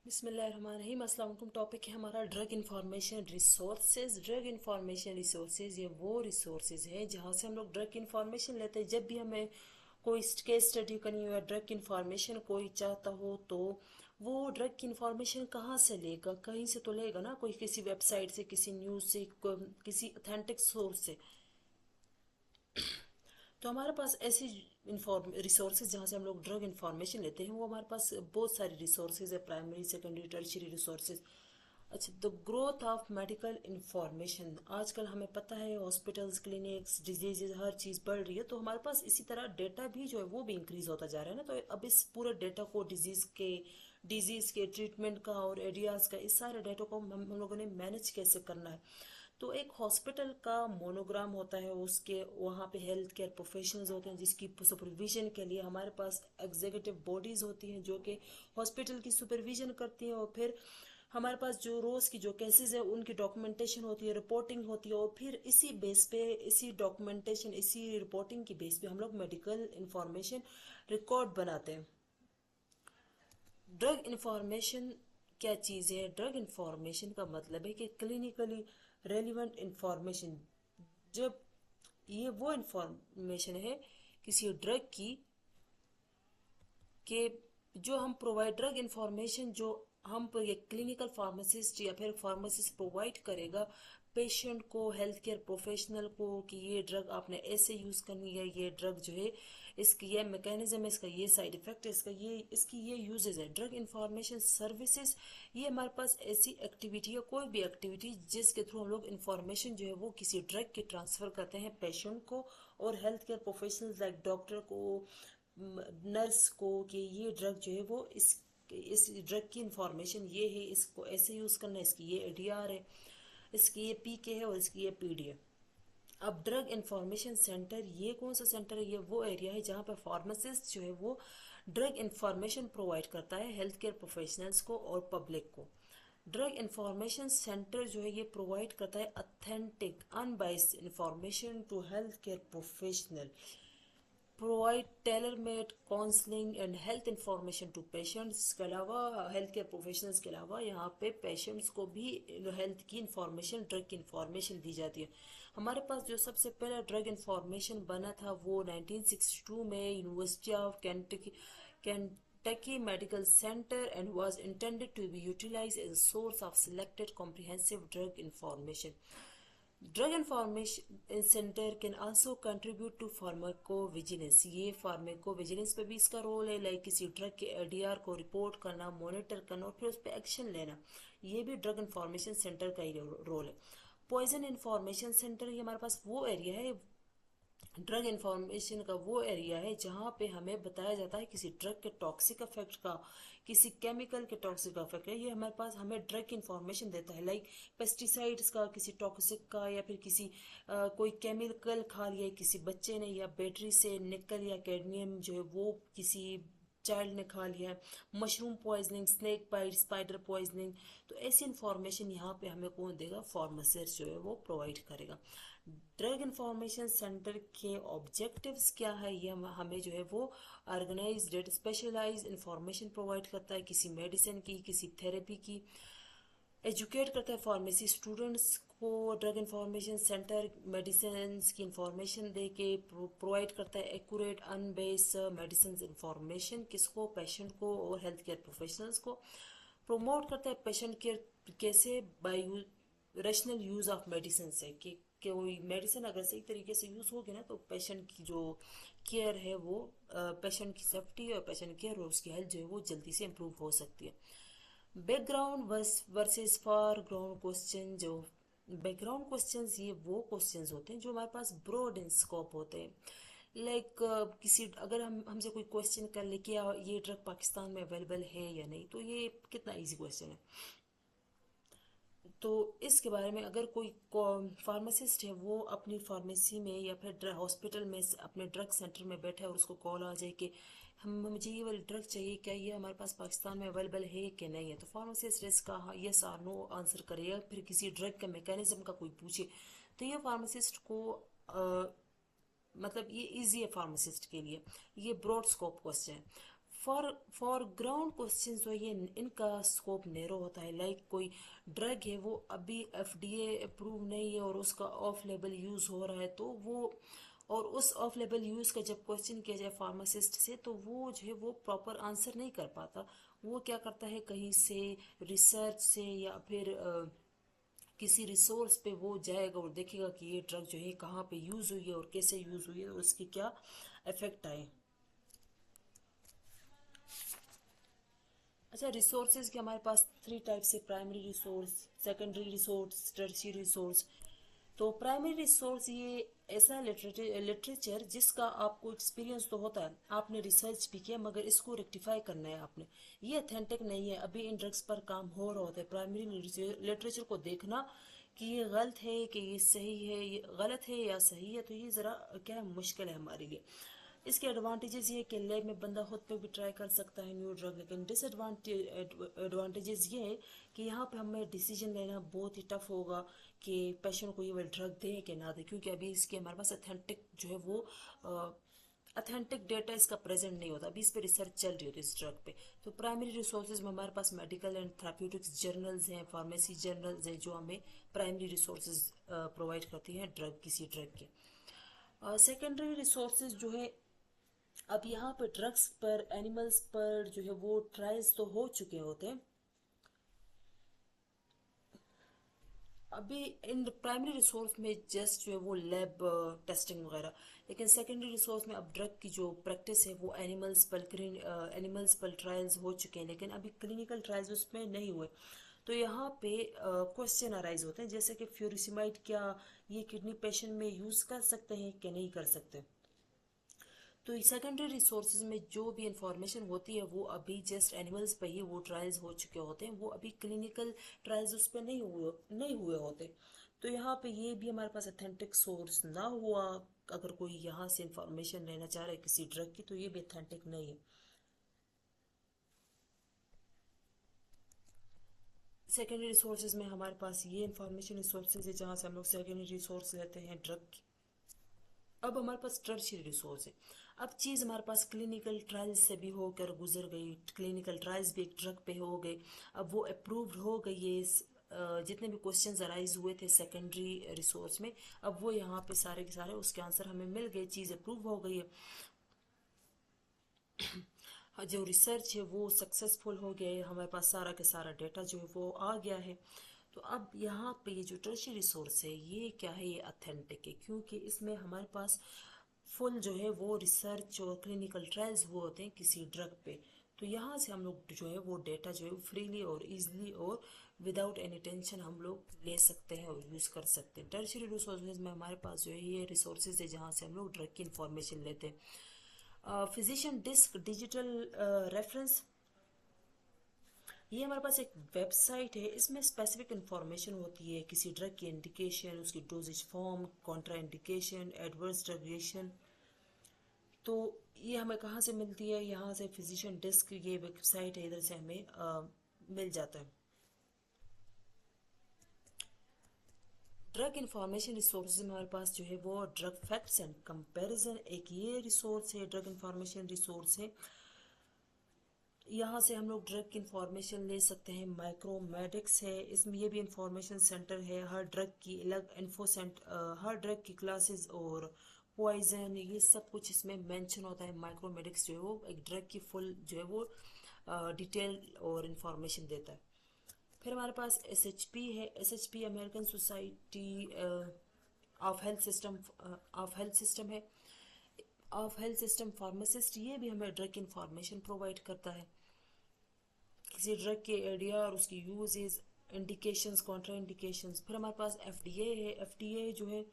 बिस्मिल्लाहिर्रहमानिर्रहीम। अस्सलाम वालेकुम। टॉपिक है हमारा drug information resources. Drug information resources ये वो रिसोर्सेज है जहाँ से हम लोग ड्रग इंफॉर्मेशन लेते हैं। जब भी हमें कोई केस स्टडी करनी हो या ड्रग इंफॉर्मेशन कोई चाहता हो तो वो ड्रग की इंफॉर्मेशन कहाँ से लेगा? कहीं से तो लेगा ना, कोई किसी वेबसाइट से, किसी न्यूज़ से, किसी अथेंटिक सोर्स से। तो हमारे पास ऐसी इंफॉर्म रिसोर्सेज जहाँ से हम लोग ड्रग इंफॉर्मेशन लेते हैं, वो हमारे पास बहुत सारी रिसोर्सेज है, प्राइमरी सेकेंडरी टर्शियरी रिसोर्सेज। अच्छा, the growth of medical information. आजकल हमें पता है हॉस्पिटल्स, क्लिनिक्स, डिजीजेज, हर चीज़ बढ़ रही है, तो हमारे पास इसी तरह डेटा भी जो है वो भी इंक्रीज होता जा रहा है ना। तो अब इस पूरे डेटा को डिजीज़ के ट्रीटमेंट का और एरियाज का, इस सारे डेटा को हम लोगों ने मैनेज कैसे करना है। तो एक हॉस्पिटल का मोनोग्राम होता है, उसके वहाँ पे हेल्थ केयर प्रोफेशनल्स होते हैं जिसकी सुपरविजन के लिए हमारे पास एग्जीक्यूटिव बॉडीज़ होती हैं जो कि हॉस्पिटल की सुपरविजन करती हैं। और फिर हमारे पास जो रोज़ की जो केसेस है उनकी डॉक्यूमेंटेशन होती है, रिपोर्टिंग होती है, और फिर इसी बेस पे, इसी डॉक्यूमेंटेशन, इसी रिपोर्टिंग की बेस पे हम लोग मेडिकल इंफॉर्मेशन रिकॉर्ड बनाते हैं। ड्रग इंफॉर्मेशन क्या चीज़ है? ड्रग इंफॉर्मेशन का मतलब है कि क्लिनिकली रेलिवेंट इंफॉर्मेशन। जब ये वो इंफॉर्मेशन है किसी ड्रग की कि जो हम प्रोवाइड ड्रग इंफॉर्मेशन जो हम क्लिनिकल फार्मासिस्ट या फिर फार्मासिस्ट प्रोवाइड करेगा पेशेंट को, हेल्थ केयर प्रोफेशनल को, कि ये ड्रग आपने ऐसे यूज़ करनी है, ये ड्रग जो है इसकी ये मैकेनिज्म है, इसका ये साइड इफेक्ट है, इसकी ये यूजेस है। ड्रग इंफॉर्मेशन सर्विसेज ये हमारे पास ऐसी एक्टिविटी है, कोई भी एक्टिविटी जिसके थ्रू हम लोग इंफॉर्मेशन जो है वो किसी ड्रग की ट्रांसफ़र करते हैं पेशेंट को और health care professionals like doctor को, नर्स को, कि ये ड्रग जो है वो इस ड्रग की इंफॉर्मेशन ये है, इसको ऐसे यूज़ करना है, इसकी ये एडीआर है, इसकी ये पीके है और इसकी ये पीडी है। अब ड्रग इंफॉर्मेशन सेंटर ये कौन सा सेंटर है? ये वो एरिया है जहाँ पर फार्मासिस्ट जो है वो ड्रग इंफॉर्मेशन प्रोवाइड करता है हेल्थ केयर प्रोफेशनल्स को और पब्लिक को। ड्रग इंफॉर्मेशन सेंटर जो है ये प्रोवाइड करता है authentic unbiased information to health care professional, provide tailor made counselling and health information to patients. इसके अलावा हेल्थ केयर प्रोफेशनल्स के अलावा यहाँ पे पेशेंट्स को भी हेल्थ की इंफॉर्मेशन, ड्रग की इंफॉर्मेशन दी जाती है। हमारे पास जो सबसे पहला ड्रग इंफॉर्मेशन बना था वो 1962 में university of Kentucky Medical Center and was intended to be utilized as a source of selected comprehensive drug information. Drug information centre can also contribute to pharmacovigilance. ये फार्माकोविजिलेंस पे भी इसका रोल है, like किसी ड्रग के ADR को report करना, monitor करना और फिर उस पर एक्शन लेना। ये भी ड्रग इंफॉर्मेशन सेंटर का ही रोल है। पॉइजन इंफॉर्मेशन सेंटर ये हमारे पास वो एरिया है, ड्रग इंफॉर्मेशन का वो एरिया है जहाँ पे हमें बताया जाता है किसी ड्रग के टॉक्सिक इफेक्ट का, किसी केमिकल के टॉक्सिक इफेक्ट है, ये हमारे पास हमें ड्रग की इंफॉर्मेशन देता है, लाइक पेस्टिसाइड्स का, किसी टॉक्सिक का, या फिर किसी कोई केमिकल खा लिया किसी बच्चे ने, या बैटरी से निकल या कैडमियम जो है वो किसी चाइल्ड ने खा लिया है, mushroom poisoning, snake bite, spider poisoning. तो ऐसी इंफॉर्मेशन यहाँ पे हमें कौन देगा? फार्मासिस्ट जो है वो प्रोवाइड करेगा। ड्रग इंफॉर्मेशन सेंटर के ऑब्जेक्टिव्स क्या है? ये हमें जो है वो ऑर्गेनाइज्ड स्पेशलाइज्ड इंफॉर्मेशन प्रोवाइड करता है किसी मेडिसिन की, किसी थेरेपी की, एजुकेट करता है फार्मेसी स्टूडेंट्स को। ड्रग इंफॉर्मेशन सेंटर मेडिसिन की इंफॉर्मेशन दे के प्रोवाइड करता है एक्यूरेट अनबेस्ड मेडिसिन इंफॉर्मेशन, किसको? पेशेंट को और हेल्थ केयर प्रोफेशनल्स को। प्रोमोट करता है पेशेंट केयर कैसे? By rational use of medicine से, कि कोई मेडिसिन अगर सही तरीके से यूज होगी ना तो पेशेंट की जो केयर है वो, पेशेंट की सेफ्टी और पेशेंट केयर और उसकी हेल्थ जो है वो जल्दी से इम्प्रूव हो सकती है। Background versus foreground question. जो बैकग्राउंड क्वेश्चंस ये वो क्वेश्चंस होते हैं जो हमारे पास ब्रॉड इन स्कोप होते हैं, लाइक किसी अगर हम हमसे कोई क्वेश्चन कर ले कि ये ड्रग पाकिस्तान में अवेलेबल है या नहीं, तो ये कितना इजी क्वेश्चन है। तो इसके बारे में अगर कोई फार्मासिस्ट है वो अपनी फार्मेसी में या फिर हॉस्पिटल में अपने ड्रग सेंटर में बैठा है और उसको कॉल आ जाए कि हम मुझे ये वाली ड्रग चाहिए, क्या ये हमारे पास पाकिस्तान में अवेलेबल है कि नहीं है, तो फार्मासिस्ट इसका यस और नो आंसर करेगा। फिर किसी ड्रग का मैकेनिज्म का कोई पूछे तो ये फार्मासिस्ट को मतलब ये इजी है फार्मासिस्ट के लिए। ये ब्रॉड स्कोप क्वेश्चन है। फॉर ग्राउंड क्वेश्चन जो ये इनका स्कोप नैरो होता है। लाइक कोई ड्रग है वो अभी एफडीए अप्रूव नहीं है और उसका ऑफ लेवल यूज हो रहा है, तो वो और उस ऑफ लेवल यूज का जब क्वेश्चन किया जाए फार्मासिस्ट से तो वो जो है वो प्रॉपर आंसर नहीं कर पाता। वो क्या करता है, कहीं से रिसर्च से या फिर किसी रिसोर्स पे वो जाएगा और देखेगा कि ये ड्रग जो है कहाँ पे यूज हुई है और कैसे यूज हुई है और उसकी क्या इफेक्ट आए। अच्छा, रिसोर्सेज के हमारे पास थ्री टाइप से, primary resource, secondary resource, tertiary resource. तो प्राइमरी रिसोर्स ये ऐसा लिटरेचर जिसका आपको एक्सपीरियंस तो होता है, आपने रिसर्च भी किया मगर इसको रेक्टिफाई करना है आपने, ये अथेंटिक नहीं है, अभी इन ड्रग्स पर काम हो रहा होता है। प्राइमरी लिटरेचर को देखना कि ये गलत है कि ये सही है, ये गलत है या सही है, तो ये ज़रा क्या है, मुश्किल है हमारे लिए। इसके एडवांटेजेस ये कि लैब में बंदा खुद पे भी ट्राई कर सकता है न्यू ड्रग, लेकिन डिसएडवांटेजेस ये है कि यहाँ पे हमें डिसीजन लेना बहुत ही टफ होगा कि पेशेंट को ये वाला ड्रग दें कि ना दें, क्योंकि अभी इसके हमारे पास अथेंटिक जो है वो अथेंटिक डेटा इसका प्रेजेंट नहीं होता, अभी इस पे रिसर्च चल रही होती है इस ड्रग पे। तो प्राइमरी रिसोर्सेज में हमारे पास मेडिकल एंड थेराप्यूटिक्स जर्नल्स हैं, फार्मेसी जर्नल्स हैं, जो हमें प्राइमरी रिसोर्सेज प्रोवाइड करती हैं ड्रग, किसी ड्रग के। सेकेंडरी रिसोर्सेज जो है, अब यहाँ पर ड्रग्स पर, एनिमल्स पर जो है वो ट्रायल्स तो हो चुके होते हैं अभी। इन प्राइमरी रिसोर्स में जस्ट जो है वो लैब टेस्टिंग वगैरह, लेकिन सेकेंडरी रिसोर्स में अब ड्रग की जो प्रैक्टिस है वो एनिमल्स पर ट्रायल्स हो चुके हैं, लेकिन अभी क्लिनिकल ट्रायल्स उसमें नहीं हुए। तो यहाँ पे क्वेश्चन अराइज होते हैं, जैसे कि फ्यूरिसिमाइड क्या ये किडनी पेशेंट में यूज़ कर सकते हैं कि नहीं कर सकते। तो सेकेंडरी रिसोर्सेज में जो भी इंफॉर्मेशन होती है वो अभी जस्ट एनिमल्स पे ही वो ट्रायल्स हो चुके होते हैं, वो अभी क्लिनिकल ट्रायल्स उस पर नहीं हुए होते। तो यहाँ पे ये भी हमारे पास अथेंटिक सोर्स ना हुआ, अगर कोई यहाँ से इंफॉर्मेशन लेना चाह रहा है किसी ड्रग की, तो ये भी अथेंटिक नहीं है। सेकेंडरी रिसोर्सेज में हमारे पास ये इंफॉर्मेशन रिसोर्सेज है जहाँ से हम लोग सेकेंडरी रिसोर्स लेते हैं ड्रग की। अब हमारे पास टर्शियरी रिसोर्स है। अब चीज़ हमारे पास क्लिनिकल ट्रायल्स से भी होकर गुजर गई, क्लिनिकल ट्रायल्स भी एक ड्रग पे हो गए, अब वो अप्रूव्ड हो गई है। जितने भी क्वेश्चंस अराइज हुए थे सेकेंडरी रिसोर्स में, अब वो यहाँ पे सारे के सारे उसके आंसर हमें मिल गए, चीज़ अप्रूव हो गई है। जो रिसर्च है वो सक्सेसफुल हो गया है, हमारे पास सारा के सारा डेटा जो है वो आ गया है। तो अब यहाँ पे ये जो टर्शियरी रिसोर्स है ये क्या है, ये अथेंटिक है, क्योंकि इसमें हमारे पास फुल जो है वो रिसर्च और क्लिनिकल ट्रायल्स वो होते हैं किसी ड्रग पे। तो यहाँ से हम लोग जो है वो डेटा जो है फ्रीली और इजीली और विदाउट एनी टेंशन हम लोग ले सकते हैं और यूज़ कर सकते हैं। टर्शियरी रिसोर्सेज में हमारे पास जो है ये रिसोर्सेज है जहाँ से हम लोग ड्रग की इंफॉर्मेशन लेते हैं। फिजिशियन डिस्क डिजिटल रेफरेंस, ये हमारे पास एक वेबसाइट है, इसमें स्पेसिफिक इंफॉर्मेशन होती है किसी ड्रग की इंडिकेशन, उसकी doses form, Contra indication, adverse drug reaction. तो ये हमें कहाँ से मिलती है, यहाँ से फिजिशियन डिस्क ये वेबसाइट है, इधर से हमें मिल जाता है। ड्रग इंफॉर्मेशन रिसोर्सेज में हमारे पास जो है वो ड्रग फैक्ट्स एंड कंपैरिजन एक ये रिसोर्स है, ड्रग इंफॉर्मेशन रिसोर्स है। यहाँ से हम लोग ड्रग की इंफॉर्मेशन ले सकते हैं। माइक्रोमेडिक्स है, इसमें ये भी इंफॉर्मेशन सेंटर है, हर ड्रग की अलग हर ड्रग की क्लासेस और पॉइजन ये सब कुछ इसमें मेंशन होता है। माइक्रोमेडिक्स जो है वो एक ड्रग की फुल जो है वो डिटेल और इंफॉर्मेशन देता है। फिर हमारे पास एसएचपी है, SHP American society of health system है, ऑफ हेल्थ सिस्टम फार्मासिस्ट, ये भी हमें ड्रग की इंफॉर्मेशन प्रोवाइड करता है, किसी ड्रग के एरिया और उसकी यूजेस, इंडिकेशंस, कॉन्ट्रा इंडिकेशंस। फिर हमारे पास एफडीए है, एफडीए जो है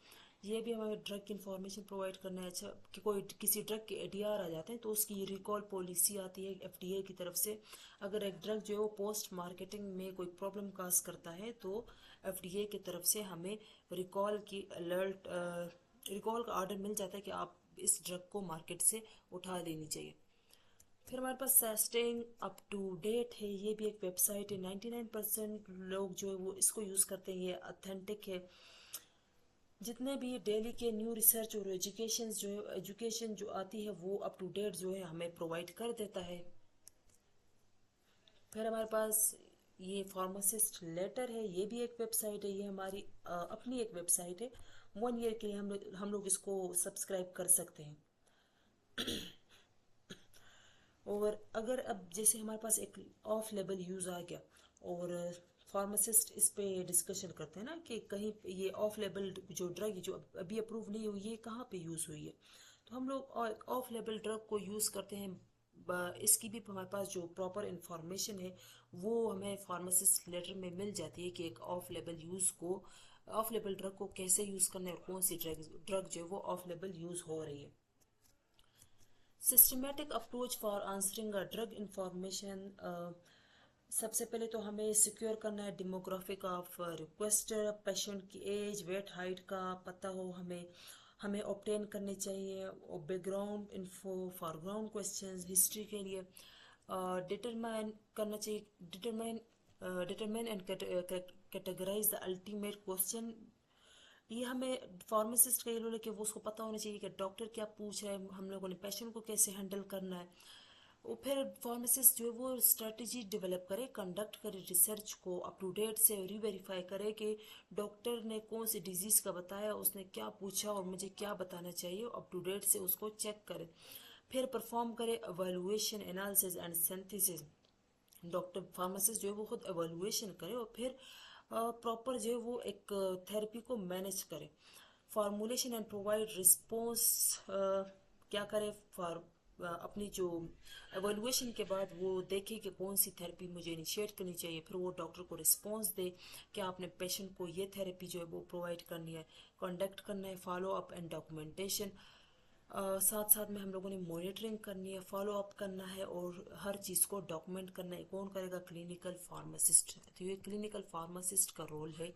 ये भी हमें ड्रग की इंफॉर्मेशन प्रोवाइड करना है। अच्छा, कि कोई किसी ड्रग के एडीआर आ जाते हैं तो उसकी रिकॉल पॉलिसी आती है एफडीए की तरफ से। अगर एक ड्रग जो है वो पोस्ट मार्केटिंग में कोई प्रॉब्लम काज करता है तो एफडीए की तरफ से हमें रिकॉल का ऑर्डर मिल जाता है कि आप इस ड्रग को मार्केट से उठा लेनी चाहिए। फिर हमारे पास स्टेइंग अप टू डेट है, ये भी एक वेबसाइट है। 99% लोग जो है वो इसको यूज़ करते हैं, ये अथेंटिक है। जितने भी डेली के न्यू रिसर्च और एजुकेशन जो आती है वो अप टू डेट जो है हमें प्रोवाइड कर देता है। फिर हमारे पास ये फार्मासिस्ट लेटर है, ये भी एक वेबसाइट है, ये हमारी अपनी एक वेबसाइट है। 1 ईयर के लिए हम लोग इसको सब्सक्राइब कर सकते हैं। और अगर अब जैसे हमारे पास एक ऑफ लेबल यूज़ आ गया और फार्मासिस्ट इस पे डिस्कशन करते हैं ना कि कहीं ये ऑफ लेबल जो ड्रग है जो अभी अप्रूव नहीं हुई है कहाँ पे यूज़ हुई है, तो हम लोग ऑफ लेबल ड्रग को यूज़ करते हैं। इसकी भी हमारे पास जो प्रॉपर इंफॉर्मेशन है वो हमें फार्मासिस्ट लेटर में मिल जाती है कि एक ऑफ लेबल ड्रग को कैसे यूज़ करना है और कौन सी ड्रग जो है वो ऑफ लेबल यूज़ हो रही है। Systematic approach for answering a drug information. सबसे पहले तो हमें सिक्योर करना है डेमोग्राफिक ऑफ रिक्वेस्ट, पेशेंट की एज, वेट, हाइट का पता हो हमें हमें ऑब्टेन करने चाहिए, और background info, foreground questions history के लिए डिटरमाइन करना चाहिए, determine and categorise the ultimate question. ये हमें फार्मासिस्ट का ये रोल है कि वो उसको पता होना चाहिए कि डॉक्टर क्या पूछ रहा है, हम लोगों ने पेशेंट को कैसे हैंडल करना है। और फिर फार्मासिस्ट जो है वो स्ट्रेटजी डेवलप करे, कंडक्ट करे रिसर्च को, अप टू डेट से रीवेरीफाई करे कि डॉक्टर ने कौन सी डिजीज़ का बताया, उसने क्या पूछा और मुझे क्या बताना चाहिए, अप टू डेट से उसको चेक करे। फिर परफॉर्म करे evaluation, analysis and synthesis. Doctor pharmacist जो है वो खुद एवेलुएशन करे और फिर प्रॉपर जो है वो एक थेरेपी को मैनेज करे। फार्मूलेशन एंड प्रोवाइड रिस्पॉन्स क्या करे, फॉर अपनी जो एवेलुएशन के बाद वो देखे कि कौन सी थेरेपी मुझे इनिशिएट करनी चाहिए, फिर वो डॉक्टर को रिस्पॉन्स दे कि आपने पेशेंट को ये थेरेपी जो है वो प्रोवाइड करनी है, कंडक्ट करना है, फॉलो अप एंड डॉक्यूमेंटेशन। साथ साथ में हम लोगों ने मॉनिटरिंग करनी है, फॉलो अप करना है और हर चीज़ को डॉक्यूमेंट करना है। कौन करेगा? Clinical pharmacist. तो ये क्लिनिकल फार्मासिस्ट का रोल है।